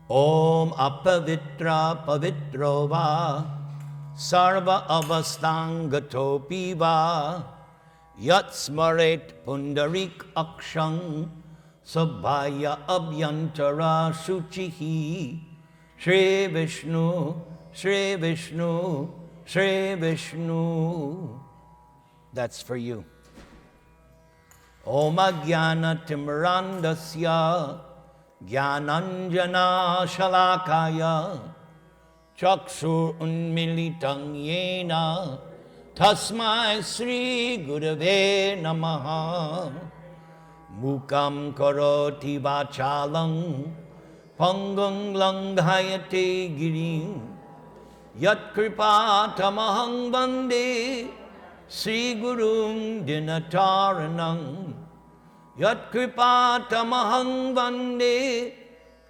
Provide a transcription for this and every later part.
Om apavitra pavitro va sarva avastangatopi va yat smaret pundarik akshang sabhaya abhyantara shuchihi. Shri Vishnu, Shri Vishnu, Shri Vishnu. That's for you. Om Ajnana Timrandasya Jnananjana Shalakaya Chakshur Unmilitang Yena Tasmai Sri Gurave Namaha. Mukam Karoti Vachalang Pangong Langhayate Girim Yat Kripa Tamahang Bande Sri Gurum Dinataranam Yat Kripa Tamahang Vande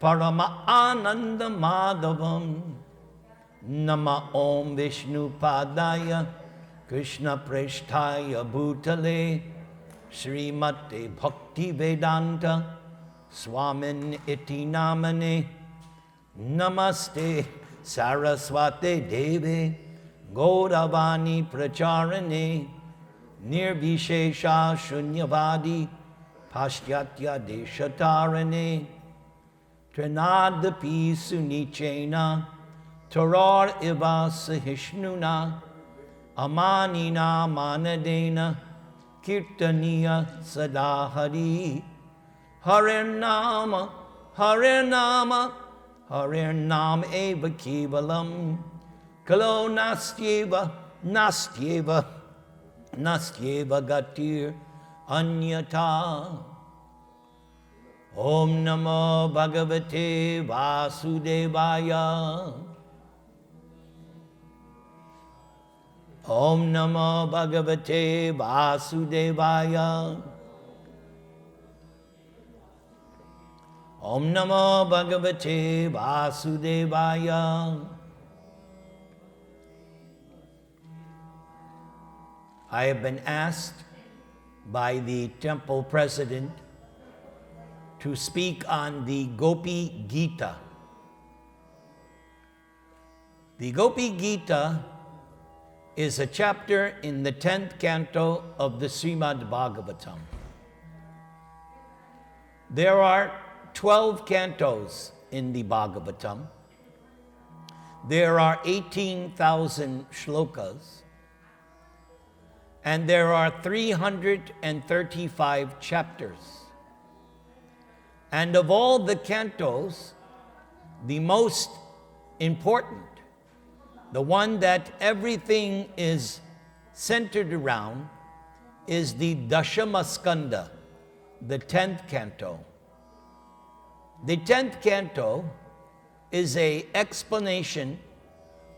Parama Ananda Madhavam. Nama Om Vishnu Padaya Krishna Presthaya Bhutale Srimate Bhakti Vedanta Swamin Iti Namane. Namaste Saraswate Deve Gauravani Pracharane Nirvishesha Shunyavadi Pashyatya Deshatarane Trinadapi Sunichena Tarar Iva Sahishnuna Amanina Manadena Kirtaniya Sadahari Harinama Harinama Harinam Eva Kevalam Kalo Nastyeva Nastyeva Nastyeva Gatir Anyata. Om Namo Bhagavate Vasudevaya. Om Namo Bhagavate Vasudevaya. Om Namo Bhagavate Vasudevaya. I have been asked by the temple president to speak on the Gopi-gita. The Gopi-gita is a chapter in the 10th canto of the Srimad Bhagavatam. There are 12 cantos in the Bhagavatam. There are 18,000 shlokas. And there are 335 chapters. And of all the cantos, the most important, the one that everything is centered around, is the Dashamaskanda, the 10th canto. The 10th canto is an explanation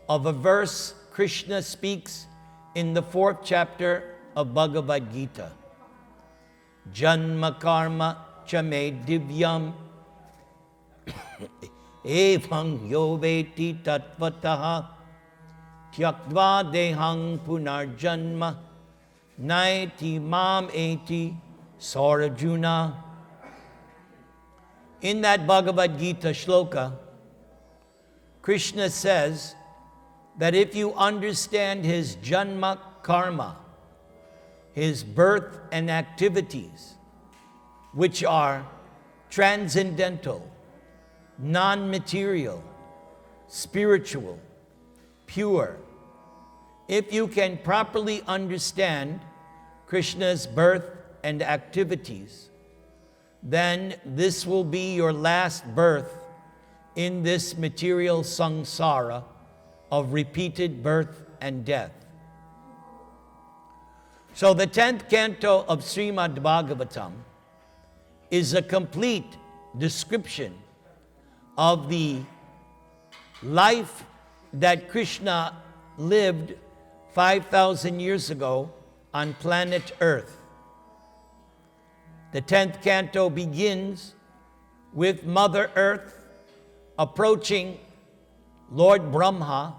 of a verse Krishna speaks in the 4th chapter of Bhagavad Gita. Janma karma chame divyam evang yo veti tatvataha tyaktva dehang punarjanma naiti mam eti saurajuna. In that Bhagavad Gita shloka, Krishna says that if you understand his janma karma, his birth and activities, which are transcendental, non-material, spiritual, pure, if you can properly understand Krishna's birth and activities, then this will be your last birth in this material samsara of repeated birth and death. So the 10th canto of Srimad Bhagavatam is a complete description of the life that Krishna lived 5,000 years ago on planet Earth. The 10th canto begins with Mother Earth approaching Lord Brahma.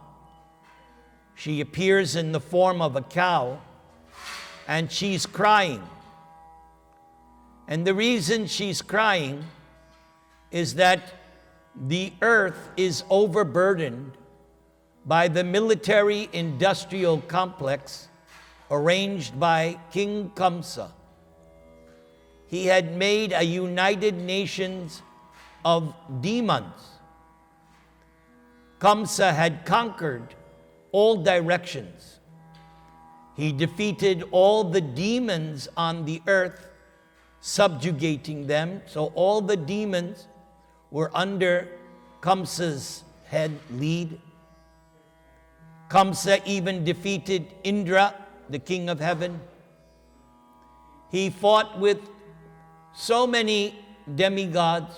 She appears in the form of a cow, and she's crying. And the reason she's crying is that the earth is overburdened by the military-industrial complex arranged by King Kamsa. He had made a United Nations of demons. Kamsa had conquered all directions. He defeated all the demons on the earth, subjugating them. So all the demons were under Kamsa's head lead. Kamsa even defeated Indra, the king of heaven. He fought with so many demigods.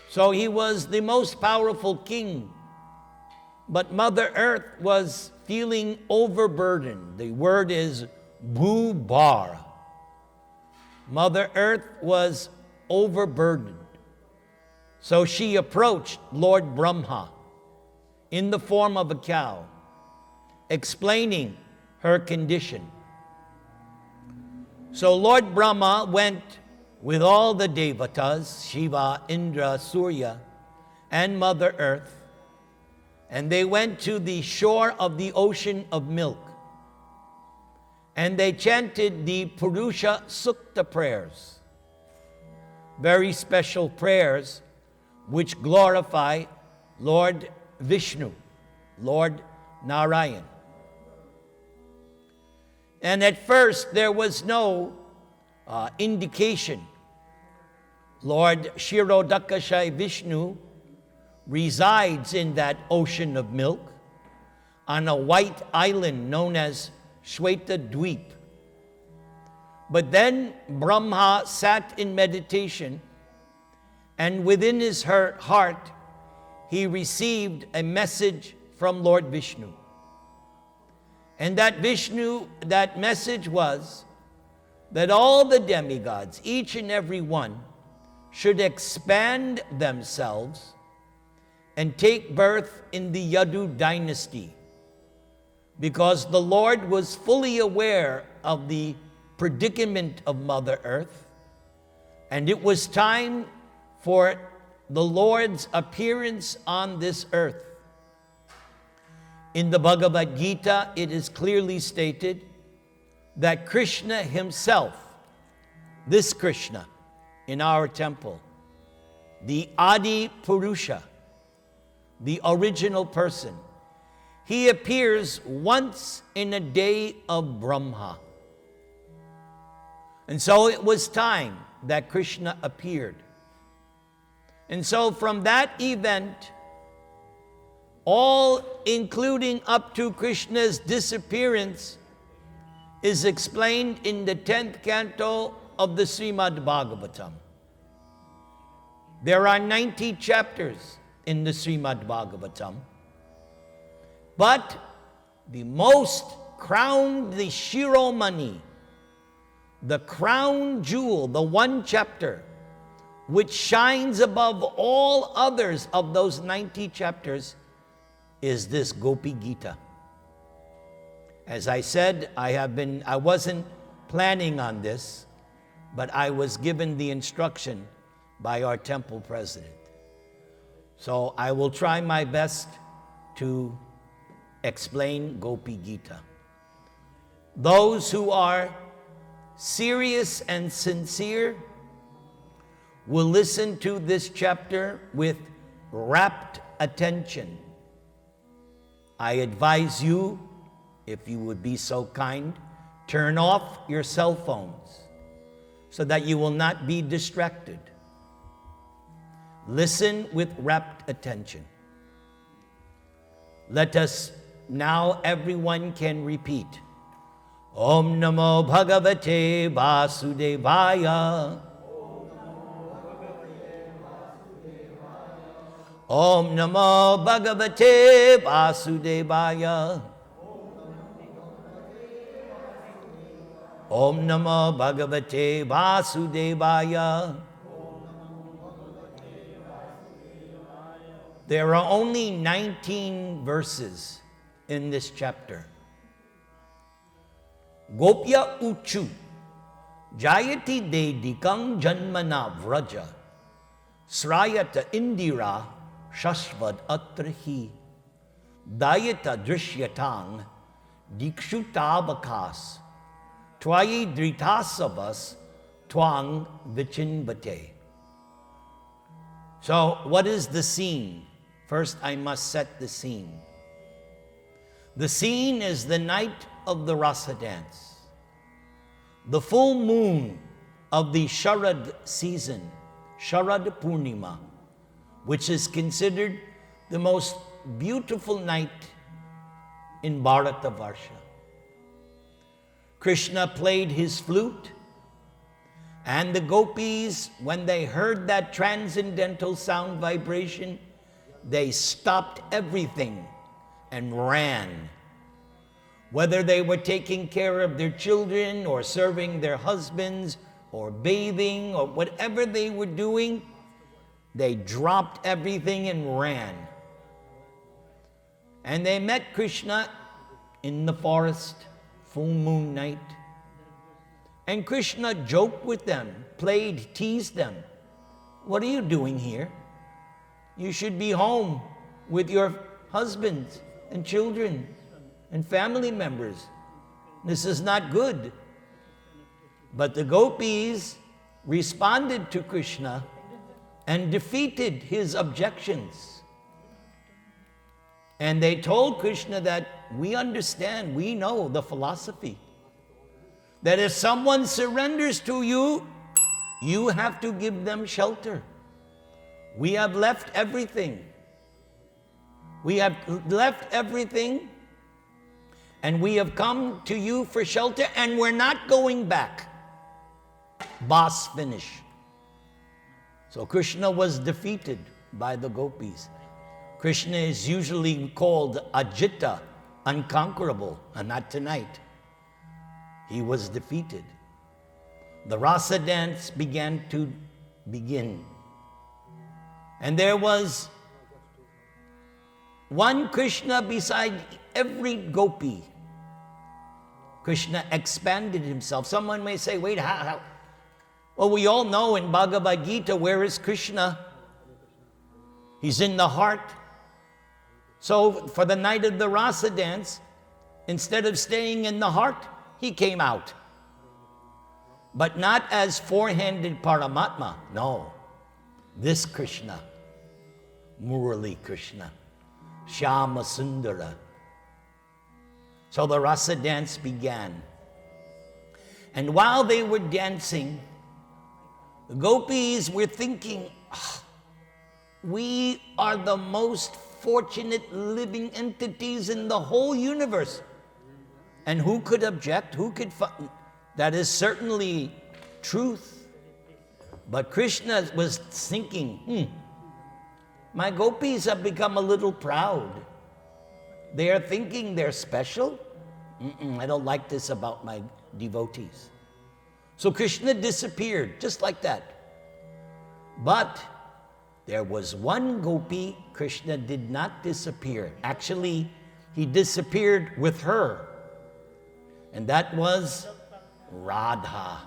So he was the most powerful king. But Mother Earth was feeling overburdened. The word is bhubar. Mother Earth was overburdened. So she approached Lord Brahma in the form of a cow, explaining her condition. So Lord Brahma went with all the devatas, Shiva, Indra, Surya, and Mother Earth, and they went to the shore of the ocean of milk. And they chanted the Purusha Sukta prayers, very special prayers which glorify Lord Vishnu, Lord Narayan. And at first there was no indication. Lord Kshirodakashayi Vishnu resides in that ocean of milk on a white island known as Shweta Dweep. But then Brahma sat in meditation, and within his heart he received a message from Lord Vishnu. And that message was that all the demigods, each and every one, should expand themselves and take birth in the Yadu dynasty, because the Lord was fully aware of the predicament of Mother Earth, and it was time for the Lord's appearance on this earth. In the Bhagavad Gita, it is clearly stated that Krishna himself, this Krishna in our temple, the Adi Purusha, the original person, he appears once in a day of Brahma. And so it was time that Krishna appeared. And so from that event, all including up to Krishna's disappearance, is explained in the 10th canto of the Srimad Bhagavatam. There are 90 chapters in the Srimad Bhagavatam, but the most crowned, the Shiromani, the crown jewel, the one chapter which shines above all others of those 90 chapters, is this Gopi-gita. As I said, I wasn't planning on this, but I was given the instruction by our temple president. So I will try my best to explain Gopi-gita. Those who are serious and sincere will listen to this chapter with rapt attention. I advise you, if you would be so kind, turn off your cell phones so that you will not be distracted. Listen with rapt attention. Let us now, everyone can repeat. Om Namo Bhagavate Vasudevaya. Om Namo Bhagavate Vasudevaya. Om Namo Bhagavate Vasudevaya. There are only 19 verses in this chapter. Gopya Uchu Jayati Dedikang Janmana Vraja Srayata Indira Shashvad Atrahi Dayata Drishyatang Dikshutavakas Twayi Dritasavas Twang Vichinvate. So, what is the scene? First, I must set the scene. The scene is the night of the Rasa dance, the full moon of the Sharad season, Sharad Purnima, which is considered the most beautiful night in Bharatavarsha. Krishna played his flute, and the gopis, when they heard that transcendental sound vibration, they stopped everything and ran. Whether they were taking care of their children or serving their husbands or bathing or whatever they were doing, they dropped everything and ran. And they met Krishna in the forest, full moon night. And Krishna joked with them, played, teased them. What are you doing here? You should be home with your husbands and children and family members. This is not good. But the gopis responded to Krishna and defeated his objections. And they told Krishna that we understand, we know the philosophy, that if someone surrenders to you, you have to give them shelter. We have left everything. We have left everything, and we have come to you for shelter, and we're not going back. Boss finish. So Krishna was defeated by the gopis. Krishna is usually called Ajita, unconquerable, and not tonight. He was defeated. The rasa dance began to begin. And there was one Krishna beside every gopi. Krishna expanded himself. Someone may say, wait, how? Well, we all know in Bhagavad Gita, where is Krishna? He's in the heart. So for the night of the rasa dance, instead of staying in the heart, he came out. But not as four-handed Paramatma. No. This Krishna, Murali Krishna, Shyama Sundara. So the rasa dance began. And while they were dancing, the gopis were thinking, we are the most fortunate living entities in the whole universe. And who could object? Who could that is certainly truth. But Krishna was thinking, my gopis have become a little proud. They are thinking they're special. I don't like this about my devotees. So Krishna disappeared, just like that. But there was one gopi, Krishna did not disappear. Actually, he disappeared with her. And that was Radha.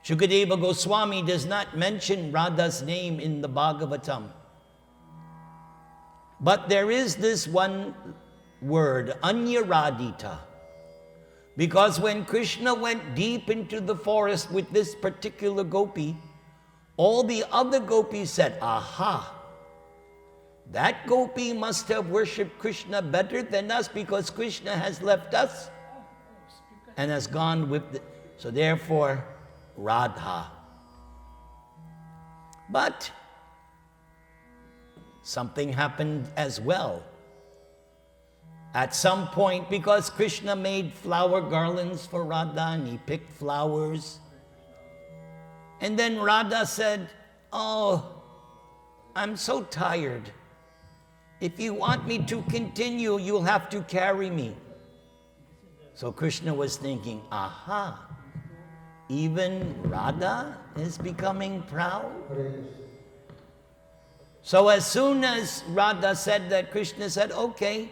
Shukadeva Goswami does not mention Radha's name in the Bhagavatam. But there is this one word, Anyaradita. Because when Krishna went deep into the forest with this particular gopi, all the other gopis said, aha, that gopi must have worshipped Krishna better than us because Krishna has left us and has gone with the... So therefore, Radha. But something happened as well. At some point, because Krishna made flower garlands for Radha and he picked flowers. And then Radha said, oh, I'm so tired. If you want me to continue, you'll have to carry me. So Krishna was thinking, aha, even Radha is becoming proud? So as soon as Radha said that, Krishna said, okay,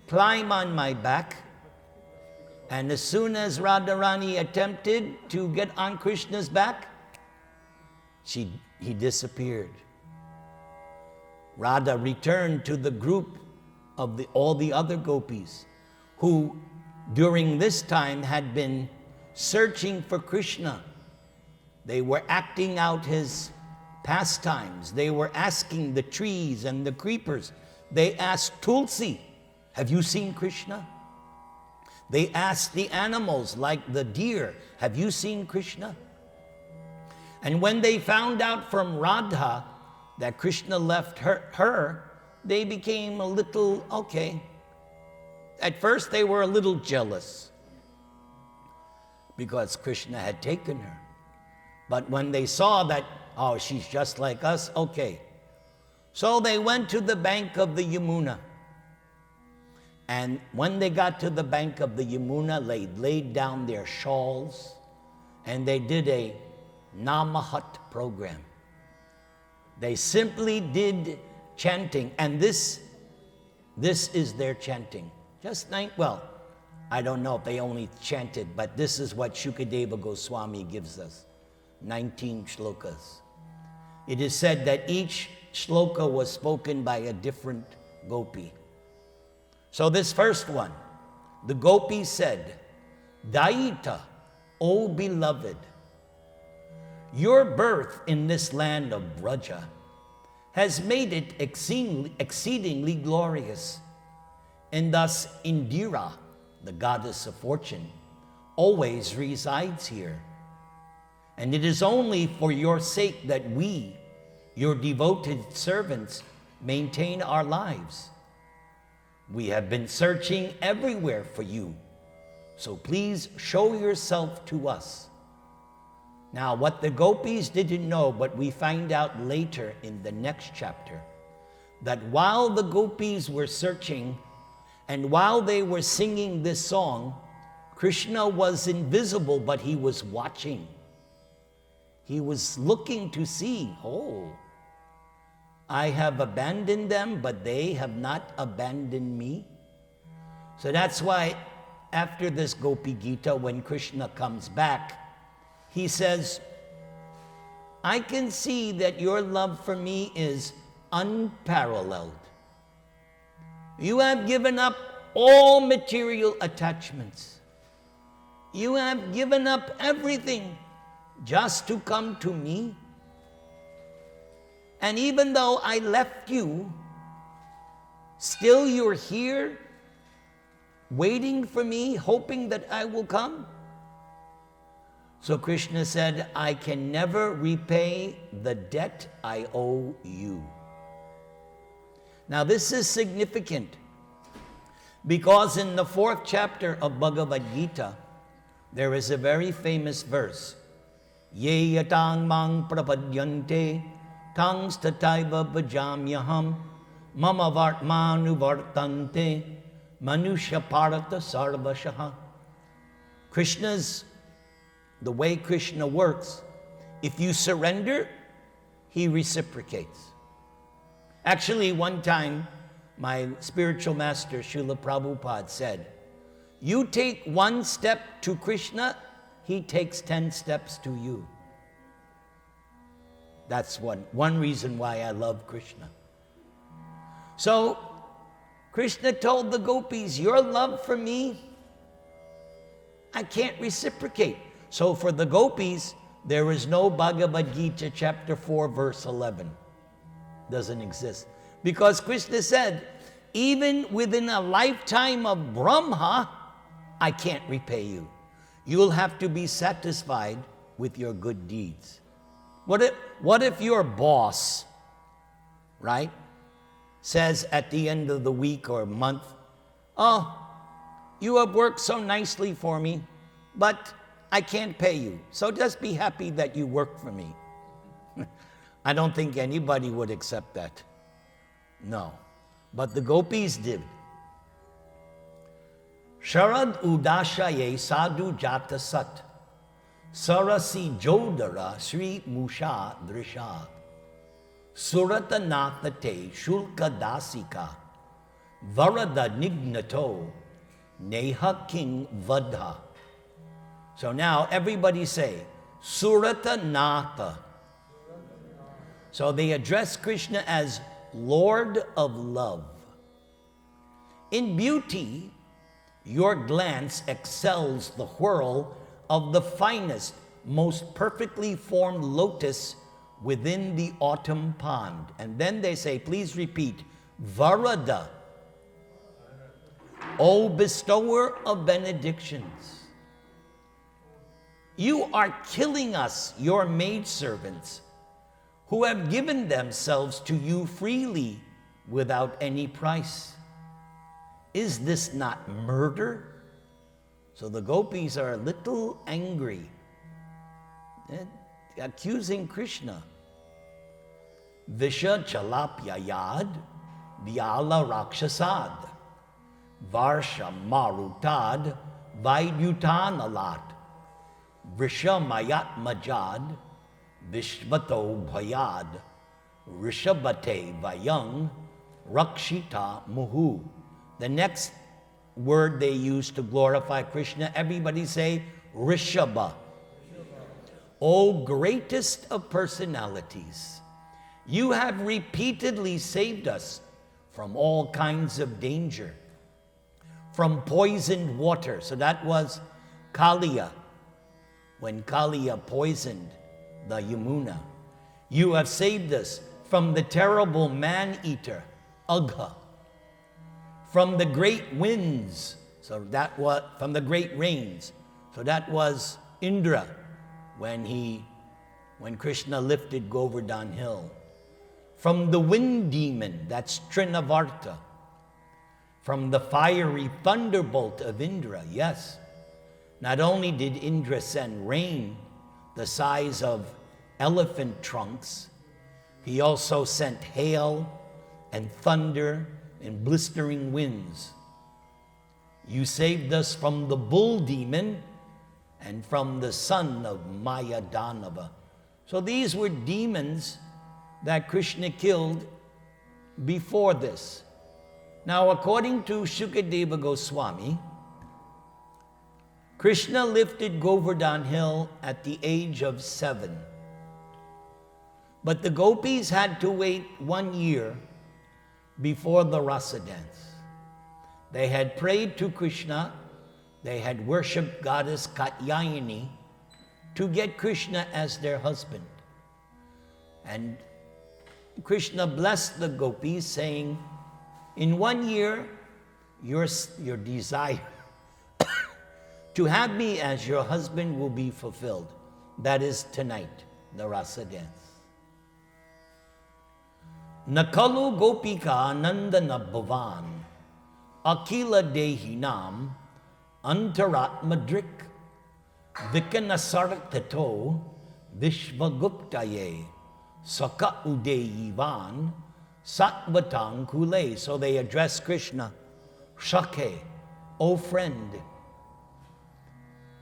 climb on my back. And as soon as Radharani attempted to get on Krishna's back, he disappeared. Radha returned to the group of all the other gopis who during this time had been searching for Krishna. They were acting out his pastimes. They were asking the trees and the creepers. They asked Tulsi, have you seen Krishna? They asked the animals like the deer, have you seen Krishna? And when they found out from Radha that Krishna left her, they became a little, okay. At first they were a little jealous because Krishna had taken her. But when they saw that, oh, she's just like us, okay. So they went to the bank of the Yamuna. And when they got to the bank of the Yamuna, they laid down their shawls and they did a Namahat program. They simply did chanting, and this is their chanting. I don't know if they only chanted, but this is what Shukadeva Goswami gives us, 19 shlokas. It is said that each shloka was spoken by a different gopi. So this first one, the gopi said, Daita, O beloved, your birth in this land of Braja has made it exceedingly glorious. And thus Indira, the goddess of fortune, always resides here. And it is only for your sake that we, your devoted servants, maintain our lives. We have been searching everywhere for you, so please show yourself to us. Now, what the gopis didn't know, but we find out later in the next chapter, that while the gopis were searching and while they were singing this song, Krishna was invisible, but he was watching. He was looking to see, oh, I have abandoned them, but they have not abandoned me. So that's why after this Gopi-gita, when Krishna comes back, he says, I can see that your love for me is unparalleled. You have given up all material attachments. You have given up everything just to come to me. And even though I left you, still you're here, waiting for me, hoping that I will come. So Krishna said, I can never repay the debt I owe you. Now this is significant because in the 4th chapter of Bhagavad Gita, there is a very famous verse. Ye yatang mang prapadyante tangs tataiva bhajamyaham mama vartmanu vartante manusya parata sarvashaha. The way Krishna works, if you surrender, he reciprocates. Actually, one time, my spiritual master, Srila Prabhupada, said, you take one step to Krishna, he takes 10 steps to you. That's one reason why I love Krishna. So, Krishna told the gopis, your love for me, I can't reciprocate. So for the gopis, there is no Bhagavad Gita chapter 4 verse 11. Doesn't exist. Because Krishna said, even within a lifetime of Brahma, I can't repay you. You'll have to be satisfied with your good deeds. What if your boss, right, says at the end of the week or month, oh, you have worked so nicely for me, but I can't pay you. So just be happy that you work for me. I don't think anybody would accept that. No. But the gopis did. Sharad udashaye sadhu jata sat. Sarasi jodara Sri Musha Drisha. Surata nathate shulka dasika. Varada nignato neha king vadha. So now everybody say, Surata Natha. So they address Krishna as Lord of Love. In beauty, your glance excels the whirl of the finest, most perfectly formed lotus within the autumn pond. And then they say, please repeat, Varada, O bestower of benedictions. You are killing us, your maidservants, who have given themselves to you freely without any price. Is this not murder? So the gopis are a little angry, accusing Krishna. Visha chalapyayad vyala rakshasad varsha marutad vaidyutanalat vrisha mayat majad vishvato bhayad rishabate vayang rakshita muhu. The next word they use to glorify Krishna, everybody say Rishabha. O greatest of personalities, you have repeatedly saved us from all kinds of danger, from poisoned water. So that was Kaliya, when Kaliya poisoned the Yamuna. You have saved us from the terrible man-eater, Agha, from the great winds, so that was from the great rains. So that was Indra when Krishna lifted Govardhan hill. From the wind demon, that's Trinavarta. From the fiery thunderbolt of Indra, yes. Not only did Indra send rain the size of elephant trunks, he also sent hail and thunder and blistering winds. You saved us from the bull demon and from the son of Maya Danava. So these were demons that Krishna killed before this. Now, according to Shukadeva Goswami, Krishna lifted Govardhan hill at the age of 7. But the gopis had to wait 1 year before the rasa dance. They had prayed to Krishna, they had worshipped goddess Katyayani to get Krishna as their husband. And Krishna blessed the gopis, saying, in 1 year, your desire to have me as your husband will be fulfilled. That is tonight, the rasa dance. Nakalu gopika nandana bhavan akila dehinam antaratmadrik vikanasartato vishvaguptaye saka udeyivan satvatang kule. So they address Krishna, Shake, O friend.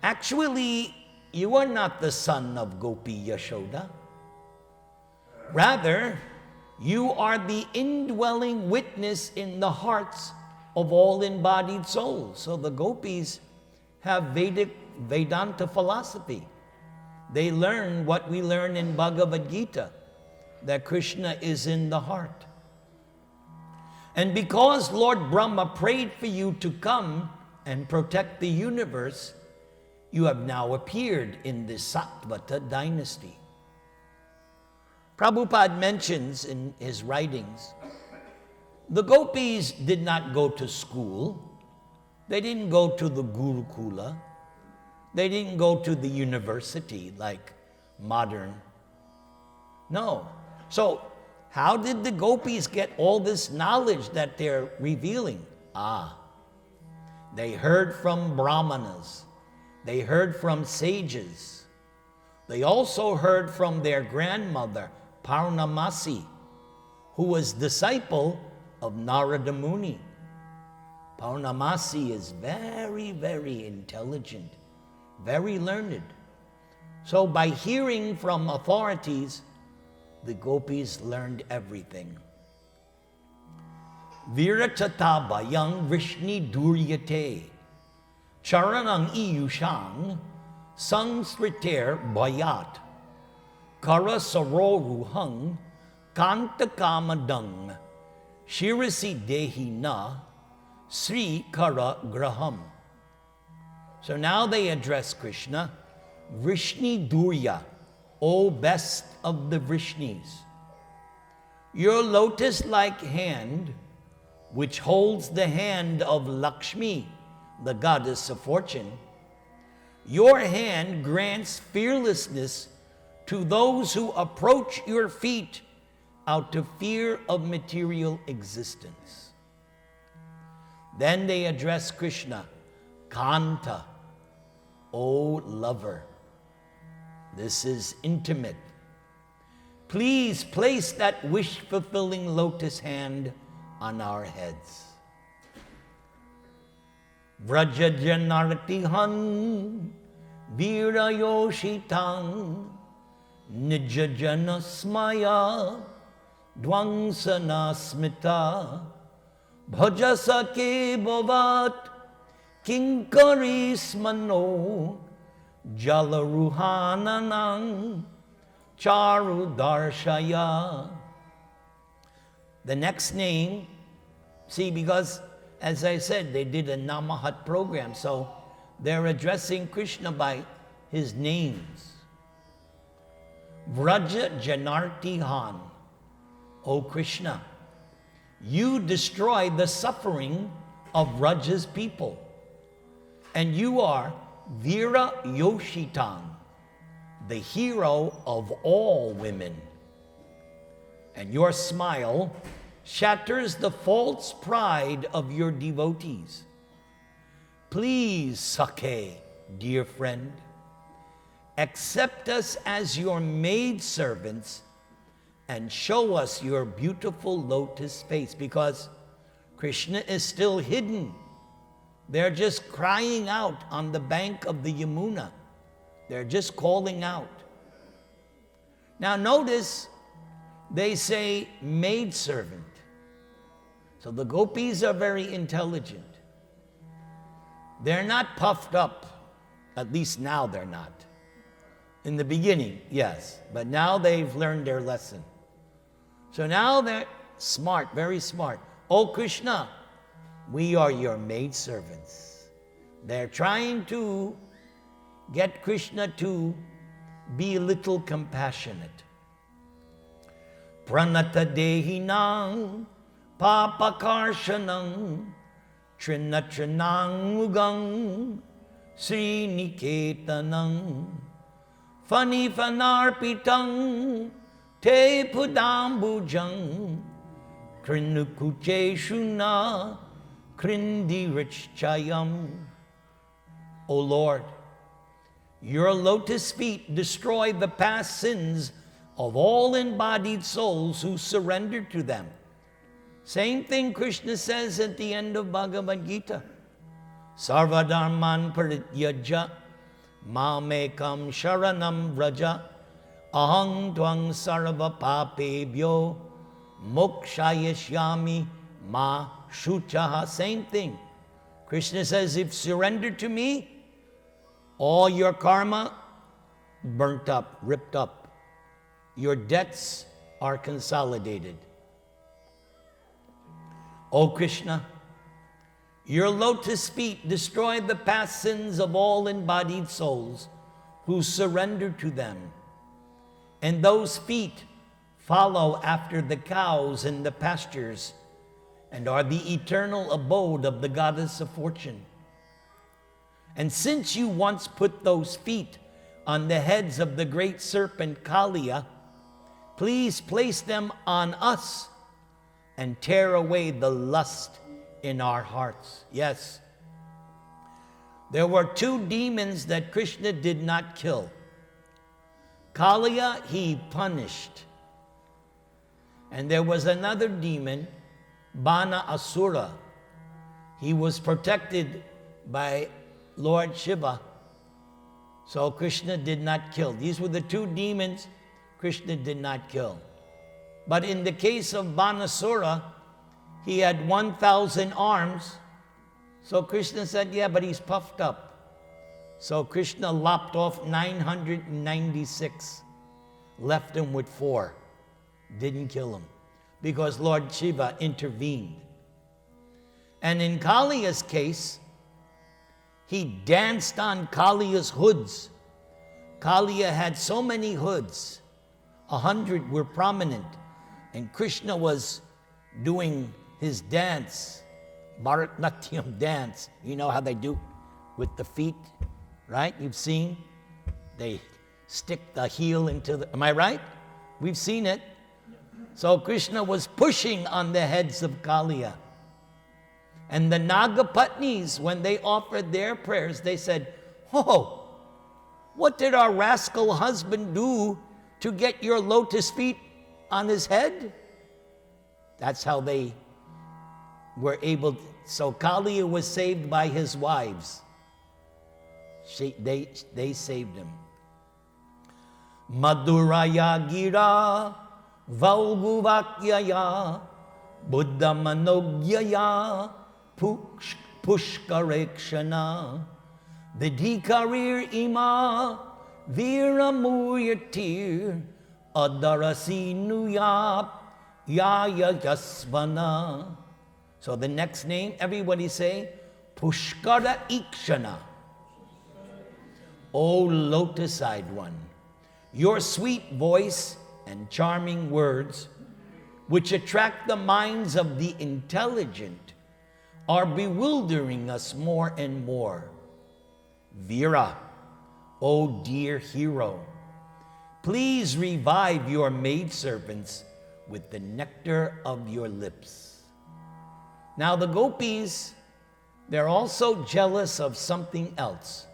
Actually, you are not the son of Gopi Yashoda. Rather, you are the indwelling witness in the hearts of all embodied souls. So the gopis have Vedanta philosophy. They learn what we learn in Bhagavad Gita, that Krishna is in the heart. And because Lord Brahma prayed for you to come and protect the universe, you have now appeared in the Satvata dynasty. Prabhupada mentions in his writings, the gopis did not go to school. They didn't go to the Gurukula. They didn't go to the university like modern. No. So how did the gopis get all this knowledge that they're revealing? They heard from brahmanas. They heard from sages. They also heard from their grandmother, Purnamasi, who was disciple of Narada Muni. Purnamasi is very, very intelligent, very learned. So by hearing from authorities, the gopis learned everything. Virachata bayang vrishni duryate charanang iyushang sangsriter bayat kara saroruhang Kanta Kamadang Shirasi Dehina Sri Kara Graham. So now they address Krishna, Vrishni Durya, O best of the Vrishnis. Your lotus-like hand, which holds the hand of Lakshmi, the goddess of fortune, your hand grants fearlessness to those who approach your feet out of fear of material existence. Then they address Krishna, Kanta, O lover. This is intimate. Please place that wish-fulfilling lotus hand on our heads. Vrajajanartihan Virayoshitan Nijajana Smaya Dvangsana Smita Bhajasake Bhavat Kinkari Smano Jalaruhananang Charu Darshaya. The next name, see, because as I said, they did a Namahat program, so they're addressing Krishna by his names. Vraja Janartihan, O Krishna, you destroy the suffering of Vraja's people, and you are Vira Yoshitan, the hero of all women. And your smile shatters the false pride of your devotees. Please, Sakhe, dear friend, accept us as your maidservants and show us your beautiful lotus face, because Krishna is still hidden. They're just crying out on the bank of the Yamuna. They're just calling out. Now notice, they say maidservant. So the gopis are very intelligent. They're not puffed up. At least now they're not. In the beginning, yes. But now they've learned their lesson. So now they're smart, very smart. Oh Krishna, we are your maidservants. They're trying to get Krishna to be a little compassionate. Pranata dehinang papakarshanang trinatrinang mugang sriniketanang fanifanarpitang te pudambujang krinukuche shuna krindirachayam. O Lord, your lotus feet destroy the past sins of all embodied souls who surrender to them. Same thing Krishna says at the end of Bhagavad Gita. Sarvadharman parityaja mamekam sharanam vraja ahang tvang sarva papebhyo mokshayashyami ma shuchaha. Same thing. Krishna says, if surrender to me, all your karma burnt up, ripped up. Your debts are consolidated. O Krishna, your lotus feet destroy the past sins of all embodied souls who surrender to them. And those feet follow after the cows in the pastures and are the eternal abode of the goddess of fortune. And since you once put those feet on the heads of the great serpent Kaliya, please place them on us and tear away the lust in our hearts. Yes, there were two demons that Krishna did not kill. Kaliya he punished. And there was another demon, Bana Asura. He was protected by Lord Shiva. So Krishna did not kill. These were the two demons Krishna did not kill. But in the case of Banasura, he had 1,000 arms. So Krishna said, yeah, but he's puffed up. So Krishna lopped off 996, left him with 4. didn't kill him because Lord Shiva intervened. And in Kaliya's case, he danced on Kaliya's hoods. Kaliya had so many hoods, 100 were prominent, and Krishna was doing his dance, Bharatanatyam dance. You know how they do with the feet, right? You've seen? They stick the heel into the, am I right? We've seen it. So Krishna was pushing on the heads of Kaliya. And the Nagapatnis, when they offered their prayers, they said, oh, what did our rascal husband do to get your lotus feet on his head? That's how they were able to. So Kaliya was saved by his wives. They saved him. Madhuraya gira valguvakyaya buddha manogyaya pushkarekshana vidhikarir ima viramuryatir adarasinuya yaya yasvana. So the next name, everybody say, Pushkara Ikshana. O lotus-eyed one, your sweet voice and charming words, which attract the minds of the intelligent, are bewildering us more and more. Vira, O dear hero, please revive your maidservants with the nectar of your lips. Now the gopis, they're also jealous of something else.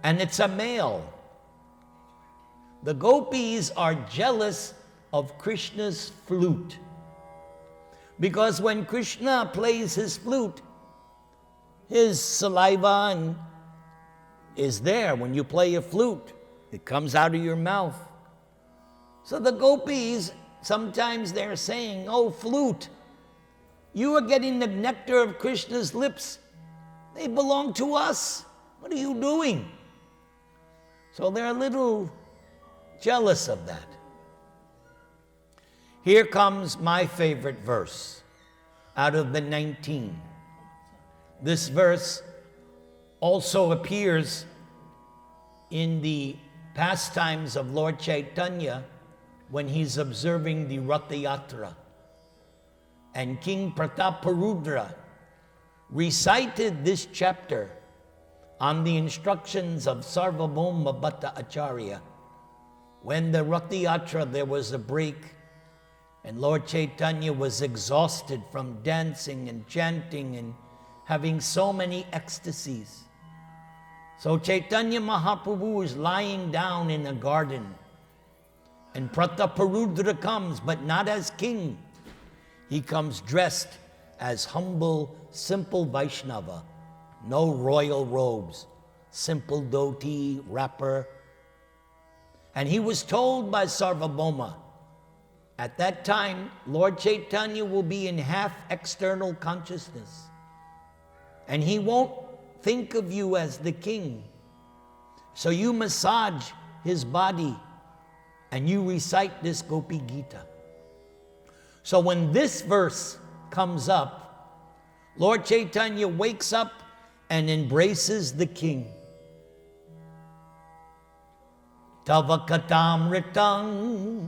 And it's a male. The gopis are jealous of Krishna's flute. Because when Krishna plays his flute, his saliva is there. When you play a flute, it comes out of your mouth. So the gopis, sometimes they're saying, oh, flute, you are getting the nectar of Krishna's lips. They belong to us. What are you doing? So they're a little jealous of that. Here comes my favorite verse out of the 19. This verse also appears in the pastimes of Lord Chaitanya when he's observing the Ratha Yatra. And King Prataparudra recited this chapter on the instructions of Sarvabhauma Bhatta Acharya. When the Ratha Yatra, there was a break, and Lord Chaitanya was exhausted from dancing and chanting and having so many ecstasies. So Chaitanya Mahaprabhu is lying down in a garden, and Prataparudra comes, but not as king. He comes dressed as humble, simple Vaishnava. No royal robes, simple dhoti, wrapper. And he was told by Sarvabhauma, at that time, Lord Chaitanya will be in half external consciousness. And he won't think of you as the king. So you massage his body and you recite this Gopi-gita. So when this verse comes up, Lord Chaitanya wakes up and embraces the king. Tava katamritang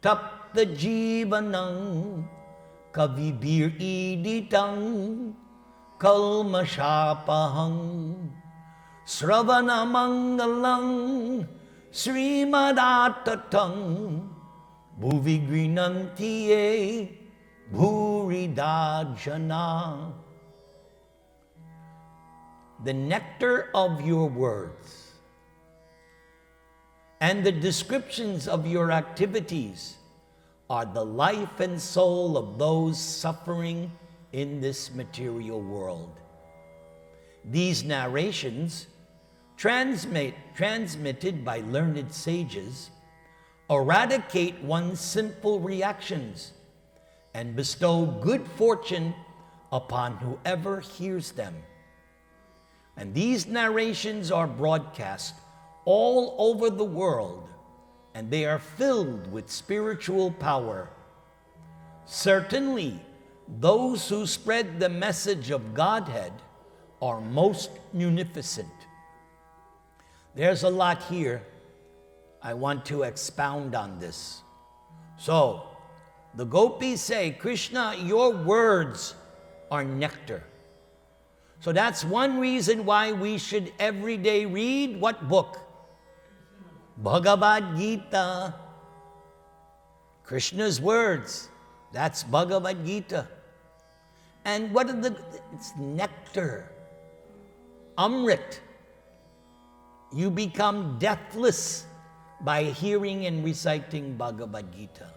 tapta jivanang kavibir iditang kalmashapahang sravana mangalang srimadattatang bhuvigrinantiye bhuridajana. The nectar of your words and the descriptions of your activities are the life and soul of those suffering in this material world. These narrations, transmitted by learned sages, eradicate one's sinful reactions and bestow good fortune upon whoever hears them. And these narrations are broadcast all over the world and they are filled with spiritual power. Certainly, those who spread the message of Godhead are most munificent. There's a lot here. I want to expound on this. So, the gopis say, Krishna, your words are nectar. So that's one reason why we should every day read what book? Bhagavad-gita. Krishna's words. That's Bhagavad-gita. And what are it's nectar. Amrit. You become deathless by hearing and reciting Bhagavad-gita.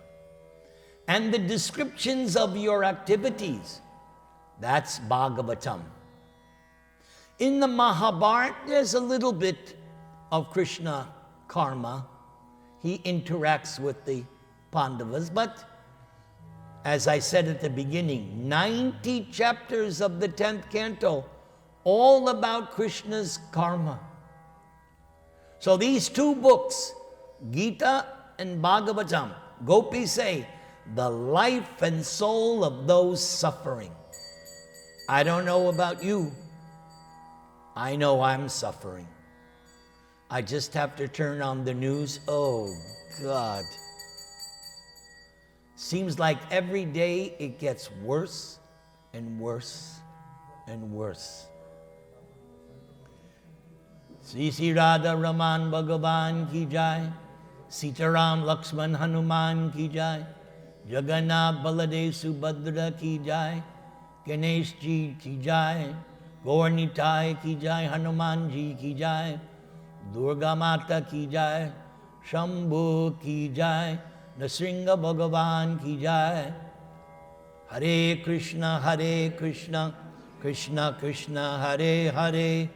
And the descriptions of your activities, that's Bhagavatam. In the Mahabharata, there's a little bit of Krishna karma. He interacts with the Pandavas, but as I said at the beginning, 90 chapters of the 10th canto, all about Krishna's karma. So these two books, Gita and Bhagavatam, gopis say, the life and soul of those suffering. I don't know about you. I know I'm suffering. I just have to turn on the news. Oh, God. Seems like every day it gets worse and worse and worse. Sri Sri RadhaRaman Bhagavan ki jai, Sitaram Lakshman Hanuman ki jai, Jagannath Baladev Subhadra ki jai, Ganesh ji ki jai, Gaur Nitai ki jai, Hanuman ji ki jai, Durga Mata ki jai, Shambhu ki jai, Nasringa Bhagavan ki jai. Hare Krishna, Krishna Krishna, Hare Hare.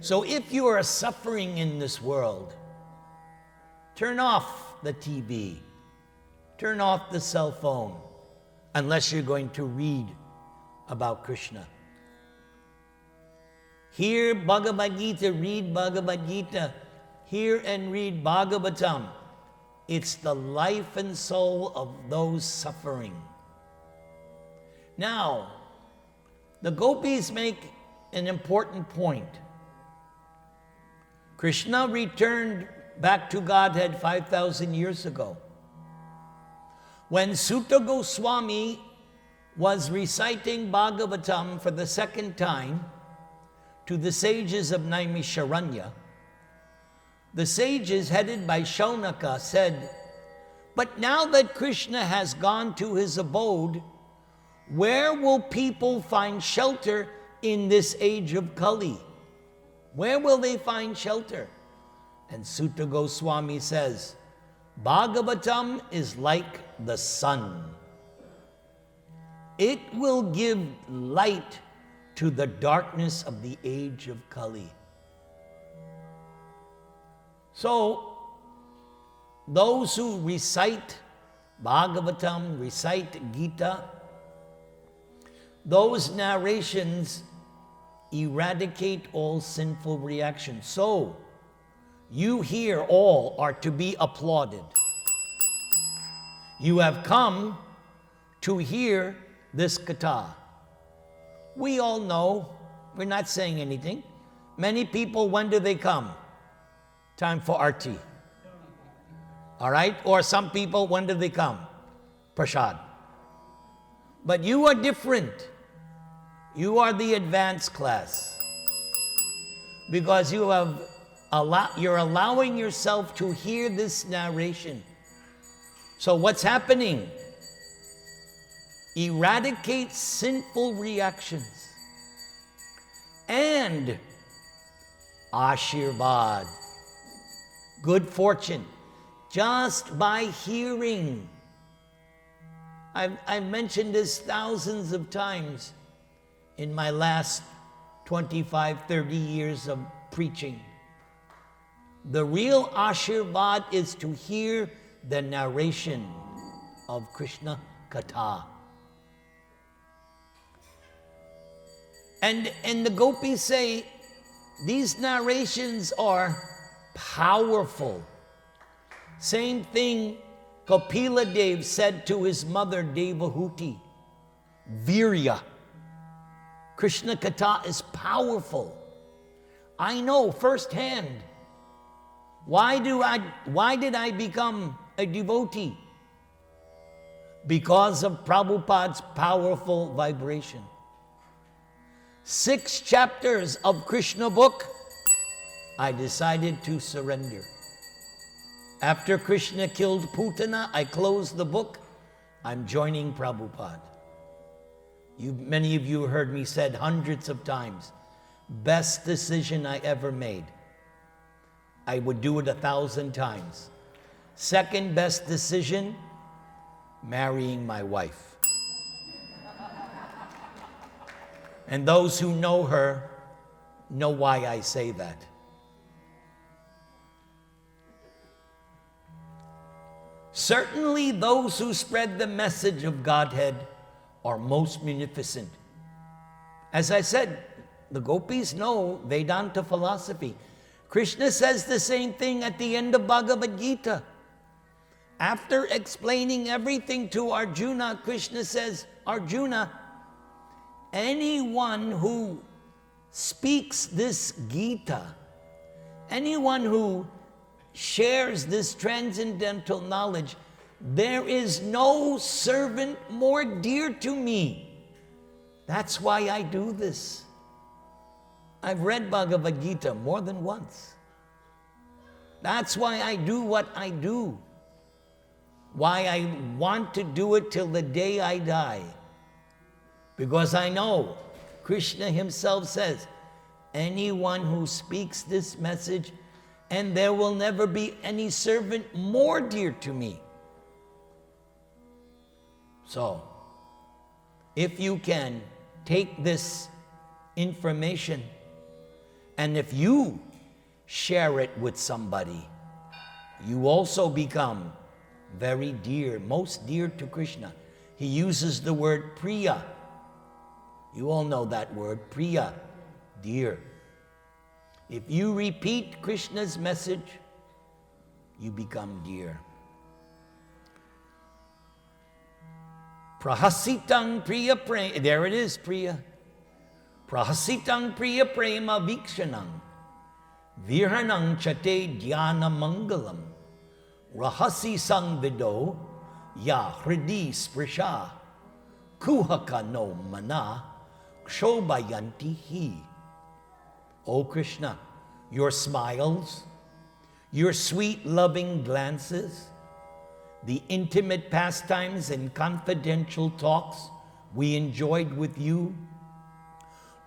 So if you are suffering in this world, turn off the TV, turn off the cell phone, unless you're going to read about Krishna. Hear Bhagavad Gita, read Bhagavad Gita, hear and read Bhagavatam. It's the life and soul of those suffering. Now, the gopis make an important point. Krishna returned back to Godhead 5,000 years ago. When Sutta Goswami was reciting Bhagavatam for the second time to the sages of Naimisharanya, the sages headed by Shaunaka said, but now that Krishna has gone to his abode, where will people find shelter in this age of Kali? Where will they find shelter? And Sutta Goswami says, Bhagavatam is like the sun. It will give light to the darkness of the age of Kali. So, those who recite Bhagavatam, recite Gita, those narrations eradicate all sinful reactions. So, you here all are to be applauded. You have come to hear this katha. We all know, we're not saying anything. Many people, when do they come? Time for arti. All right? Or some people, when do they come? Prashad. But you are different. You are the advanced class. Because you're allowing yourself to hear this narration. So what's happening? Eradicate sinful reactions. And Ashirvad, good fortune, just by hearing. I've mentioned this thousands of times in my last 25, 30 years of preaching. The real Ashirvad is to hear the narration of Krishna Katha. And the gopis say, These narrations are powerful. Same thing Kapila Dev said to his mother Devahuti. Virya. Krishna Katha is powerful. I know firsthand. Why did I become a devotee? Because of Prabhupada's powerful vibration. 6 chapters of Krishna book, I decided to surrender. After Krishna killed Putana, I closed the book. I'm joining Prabhupada. Many of you heard me said hundreds of times, best decision I ever made. I would do it 1,000 times. Second best decision, marrying my wife. And those who know her know why I say that. Certainly those who spread the message of Godhead are most munificent. As I said, the gopis know Vedanta philosophy. Krishna says the same thing at the end of Bhagavad Gita. After explaining everything to Arjuna, Krishna says, Arjuna, anyone who speaks this Gita, anyone who shares this transcendental knowledge, there is no servant more dear to me. That's why I do this. I've read Bhagavad Gita more than once. That's why I do what I do. Why I want to do it till the day I die. Because I know Krishna himself says, anyone who speaks this message, and there will never be any servant more dear to me. So, if you can take this information, and if you share it with somebody, you also become very dear, most dear to Krishna. He uses the word priya. You all know that word, priya, dear. If you repeat Krishna's message, you become dear. Prahasitang priya prema, there it is, priya. Prahasitang priya prema vikshanang, virhanang chate dhyana mangalam, rahasi sang vido, ya hridi sprisha, kuhaka no mana, kshobayanti hi. O Krishna, your smiles, your sweet loving glances, the intimate pastimes and confidential talks we enjoyed with you,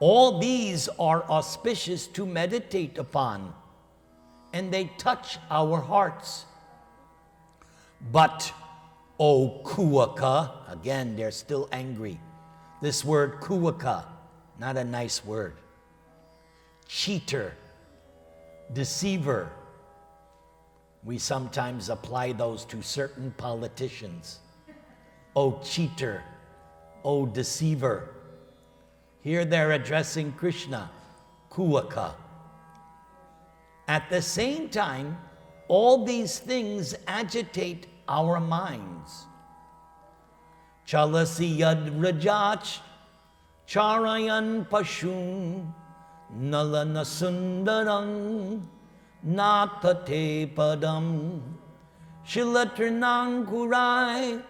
all these are auspicious to meditate upon, and they touch our hearts. But, O Kuaka, again, they're still angry. This word Kuaka, not a nice word. Cheater, deceiver. We sometimes apply those to certain politicians. Oh cheater, oh deceiver. Here they're addressing Krishna, Kuaka. At the same time, all these things agitate our minds. Chalasi yad rajach, charayan pashun, nalana sundarang, natate padam, shilatranang kurai,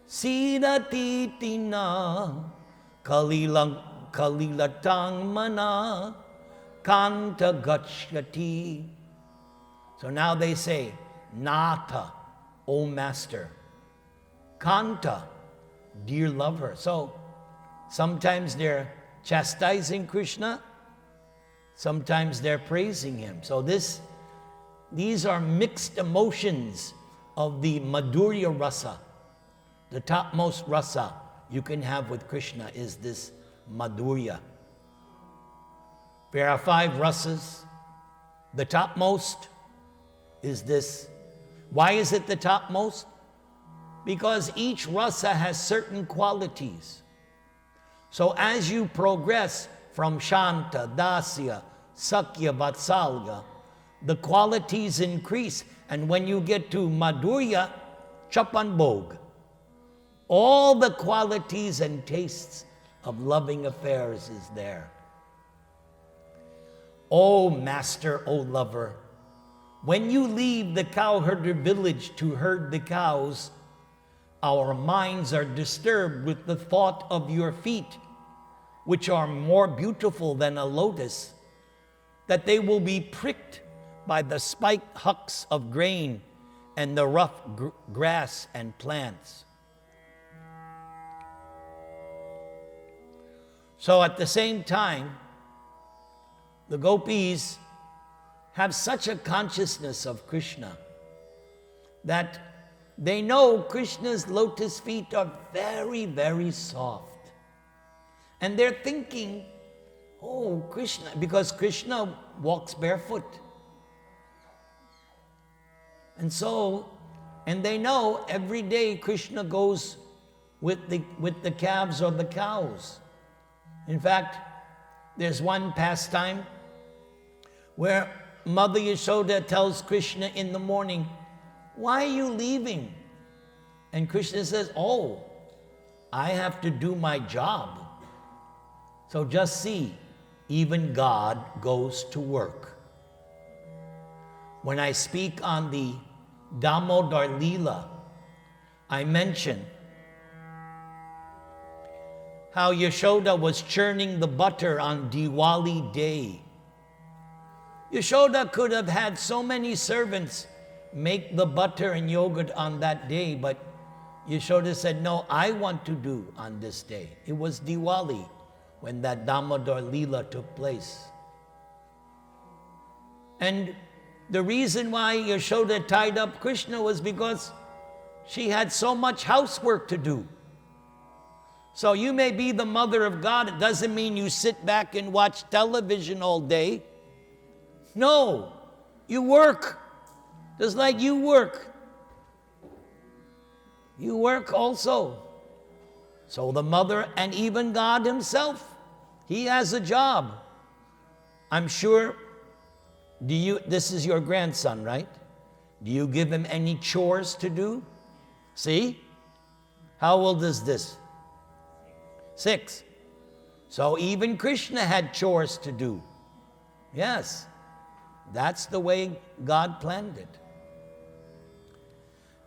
sidatitina, kalilatang mana, kanta gachyati. So now they say, Nata, O Master. Kanta, dear lover. So sometimes they're chastising Krishna, sometimes they're praising him. So these are mixed emotions of the Madhurya rasa. The topmost rasa you can have with Krishna is this Madhurya. There are 5 rasas. The topmost is this. Why is it the topmost? Because each rasa has certain qualities. So as you progress from Shanta, Dasya, Sakya Vatsalya, the qualities increase. And when you get to Madhurya, Chapan Bhog, all the qualities and tastes of loving affairs is there. O master, O lover, when you leave the cowherder village to herd the cows, our minds are disturbed with the thought of your feet, which are more beautiful than a lotus, that they will be pricked by the spiked hucks of grain and the rough grass and plants. So at the same time, the gopis have such a consciousness of Krishna that they know Krishna's lotus feet are very, very soft. And they're thinking, oh, Krishna, because Krishna walks barefoot. And they know every day Krishna goes with the calves or the cows. In fact, there's one pastime where Mother Yashoda tells Krishna in the morning, why are you leaving? And Krishna says, oh, I have to do my job. So just see, even God goes to work. When I speak on the Damodar Leela, I mention how Yashoda was churning the butter on Diwali day. Yashoda could have had so many servants make the butter and yogurt on that day, but Yashoda said, no, I want to do on this day. It was Diwali when that Damodar Leela took place. And the reason why Yashoda tied up Krishna was because she had so much housework to do. So you may be the mother of God. It doesn't mean you sit back and watch television all day. No, you work. Just like you work. You work also. So the mother and even God himself, he has a job. I'm sure, this is your grandson, right? Do you give him any chores to do? See? How old is this? 6. So even Krishna had chores to do. Yes, that's the way God planned it.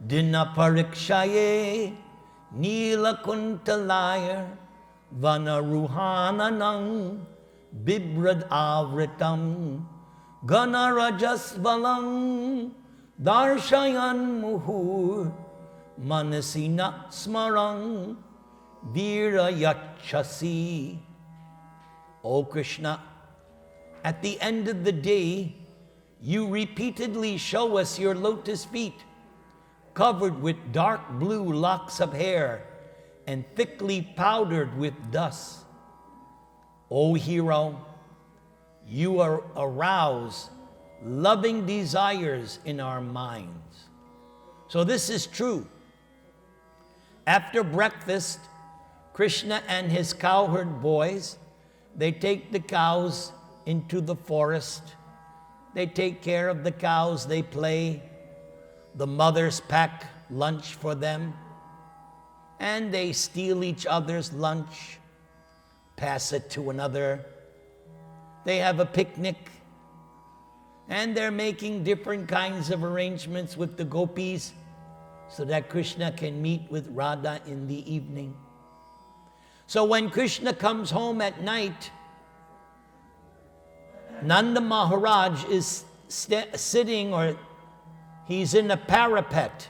Dina parikshaye nila kuntalayar vana ruhananang bibrad avritam gana rajasvalang darshayan muhur manasina smarang Vira Yachasi. O Krishna, at the end of the day, you repeatedly show us your lotus feet, covered with dark blue locks of hair and thickly powdered with dust. O hero, you arouse loving desires in our minds. So this is true. After breakfast, Krishna and his cowherd boys, they take the cows into the forest. They take care of the cows, they play. The mothers pack lunch for them. And they steal each other's lunch, pass it to another. They have a picnic. And they're making different kinds of arrangements with the gopis so that Krishna can meet with Radha in the evening. So when Krishna comes home at night, Nanda Maharaj is sitting, or he's in a parapet,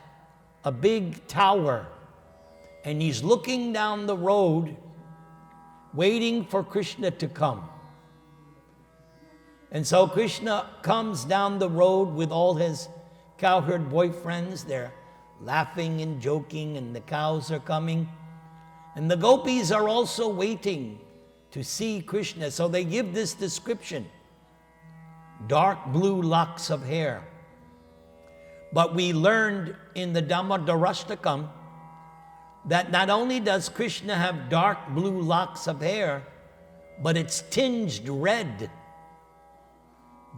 a big tower, and he's looking down the road, waiting for Krishna to come. And so Krishna comes down the road with all his cowherd boyfriends. They're laughing and joking, and the cows are coming. And the gopis are also waiting to see Krishna. So they give this description: dark blue locks of hair. But we learned in the Damodarashtakam that not only does Krishna have dark blue locks of hair, but it's tinged red.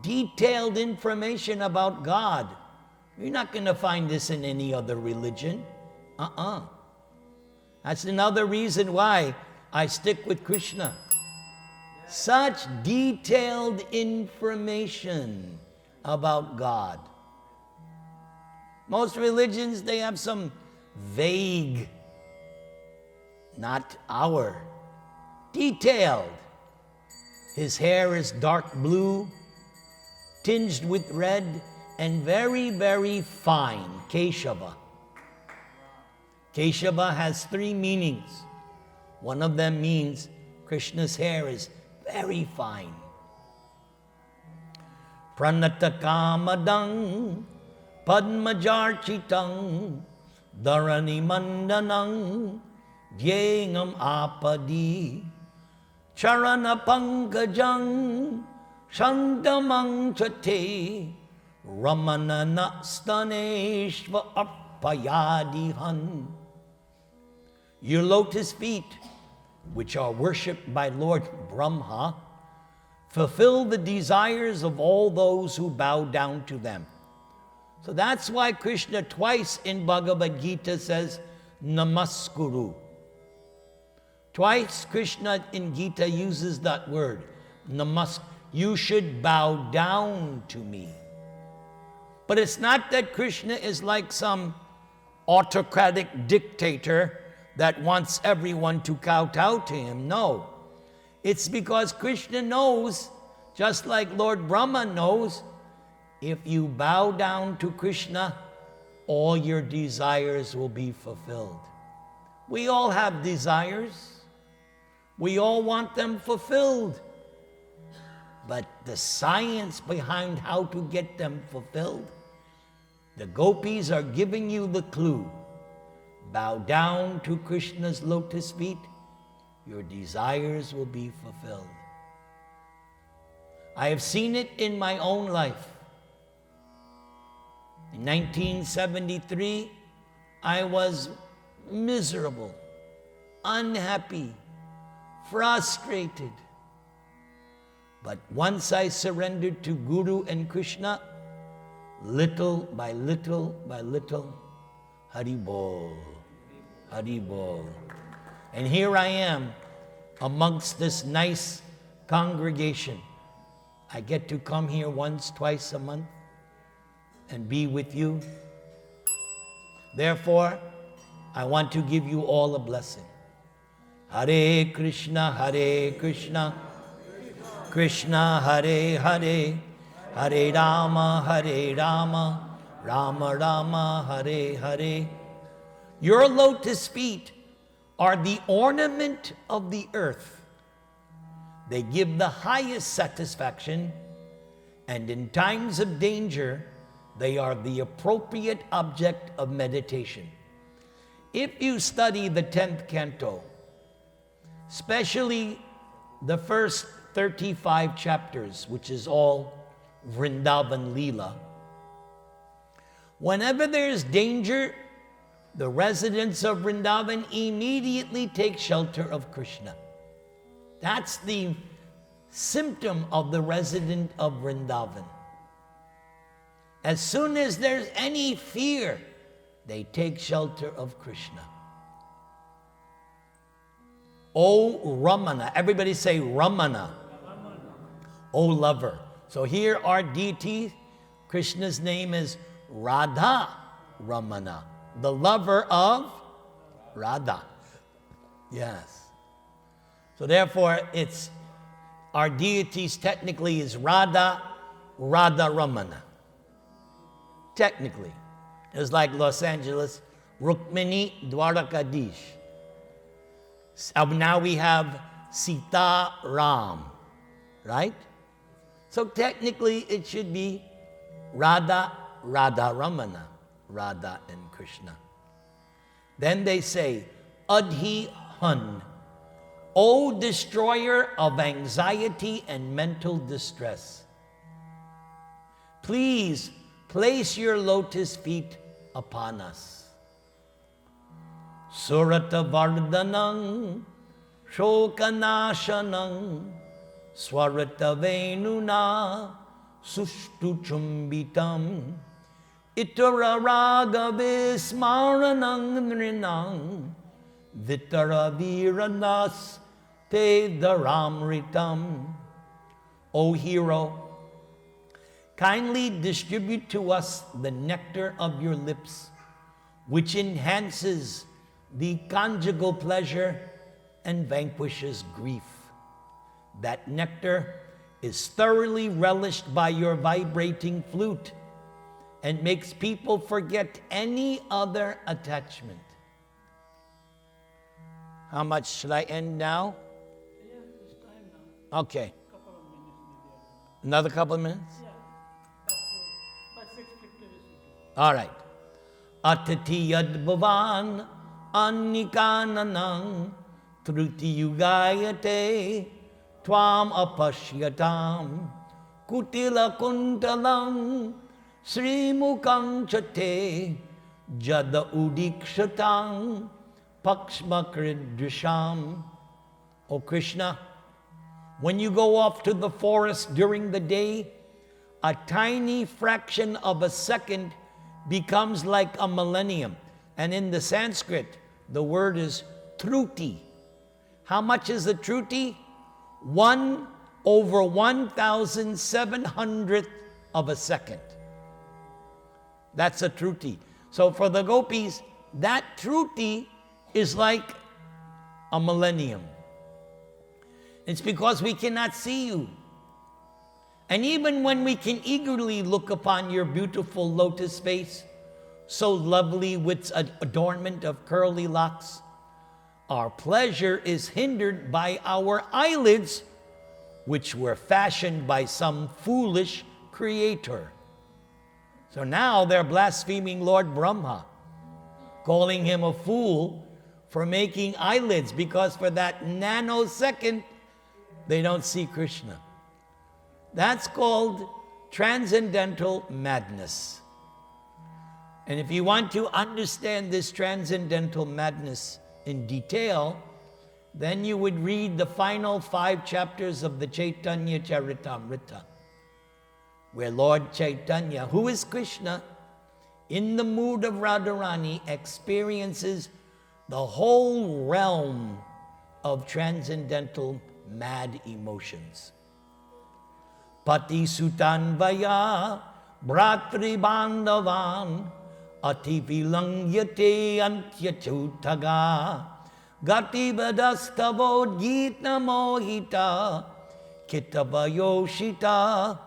detailed information about God. You're not going to find this in any other religion. That's another reason why I stick with Krishna. Such detailed information about God. Most religions, they have some vague, not our, detailed. His hair is dark blue, tinged with red, and very, very fine, Keshava. Keshava has 3 meanings. One of them means Krishna's hair is very fine. Pranatakamadang Padmajarchitang Dharani Mandanang Dyengam Apadi Charana Pankajang Shandamang Chate Ramanana Staneshva Appayadihan. Your lotus feet, which are worshipped by Lord Brahma, fulfill the desires of all those who bow down to them. So that's why Krishna twice in Bhagavad Gita says, Namaskuru. Twice Krishna in Gita uses that word, you should bow down to me. But it's not that Krishna is like some autocratic dictator that wants everyone to kowtow to him. No. It's because Krishna knows, just like Lord Brahma knows, if you bow down to Krishna, all your desires will be fulfilled. We all have desires. We all want them fulfilled. But the science behind how to get them fulfilled, the gopis are giving you the clue. Bow down to Krishna's lotus feet, your desires will be fulfilled. I have seen it in my own life. In 1973, I was miserable, unhappy, frustrated. But once I surrendered to Guru and Krishna, little by little by little, Hari Bol, Hari Bol. And here I am amongst this nice congregation. I get to come here once, twice a month and be with you. Therefore, I want to give you all a blessing. Hare Krishna, Krishna Hare Hare, Hare Rama, Rama Rama, Hare Hare. Your lotus feet are the ornament of the earth. They give the highest satisfaction, and in times of danger, they are the appropriate object of meditation. If you study the 10th canto, especially the first 35 chapters, which is all Vrindavan Leela, whenever there's danger, the residents of Vrindavan immediately take shelter of Krishna. That's the symptom of the resident of Vrindavan. As soon as there's any fear, they take shelter of Krishna. O Ramana, everybody say Ramana. O lover. So here our deity, Krishna's name is RadhaRaman, the lover of Radha. Yes. So therefore, it's our deities technically is RadhaRaman. Technically. It's like Los Angeles, Rukmini Dwarakadish. Now we have Sita Ram, right? So technically it should be RadhaRaman, Radha and Krishna. Then they say, Adhi Hun, O destroyer of anxiety and mental distress, please place your lotus feet upon us. Surata Vardhanang, Shokanashanang, Swarata Venuna, sushtu chumbitam itara ragave smaranang nrinang vitara viranas te dharamritam. O hero, kindly distribute to us the nectar of your lips, which enhances the conjugal pleasure and vanquishes grief. That nectar is thoroughly relished by your vibrating flute and makes people forget any other attachment. How much should I end now? Yeah, it's time now. Okay. Couple of minutes maybe. Another couple of minutes? Yeah. By 6:50 we should do. All right. Atati yad bhavan annikananang truti yugayate tvam apashyatam kutila kuntalam srimukam chate jada udikshatang pakshmakridrisham. O Krishna, when you go off to the forest during the day, a tiny fraction of a second becomes like a millennium. And in the Sanskrit, the word is truti. How much is the truti? 1/1700th of a second. That's a truti. So for the gopis, that truti is like a millennium. It's because we cannot see you. And even when we can eagerly look upon your beautiful lotus face, so lovely with adornment of curly locks, our pleasure is hindered by our eyelids, which were fashioned by some foolish creator. So now they're blaspheming Lord Brahma, calling him a fool for making eyelids, because for that nanosecond, they don't see Krishna. That's called transcendental madness. And if you want to understand this transcendental madness in detail, then you would read the final 5 chapters of the Chaitanya Charitamrita, where Lord Chaitanya, who is Krishna, in the mood of Radharani, experiences the whole realm of transcendental mad emotions. Pati sutanvaya bratri bandavan ati vilangyate antyachutaga gati vadastavo gita mohita kitavayoshita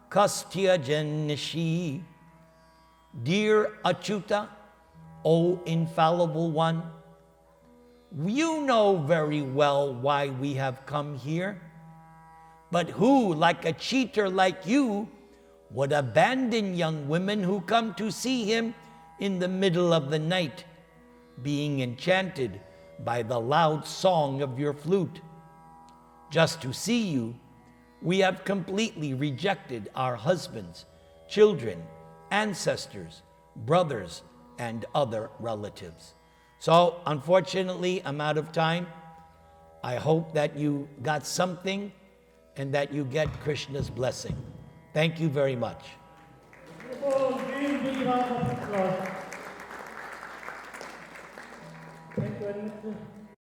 kastya janishi. Dear Achyuta, O infallible one, you know very well why we have come here. But who, like a cheater like you, would abandon young women who come to see him in the middle of the night, being enchanted by the loud song of your flute? Just to see you, we have completely rejected our husbands, children, ancestors, brothers, and other relatives. So, unfortunately, I'm out of time. I hope that you got something and that you get Krishna's blessing. Thank you very much. Thank you very much.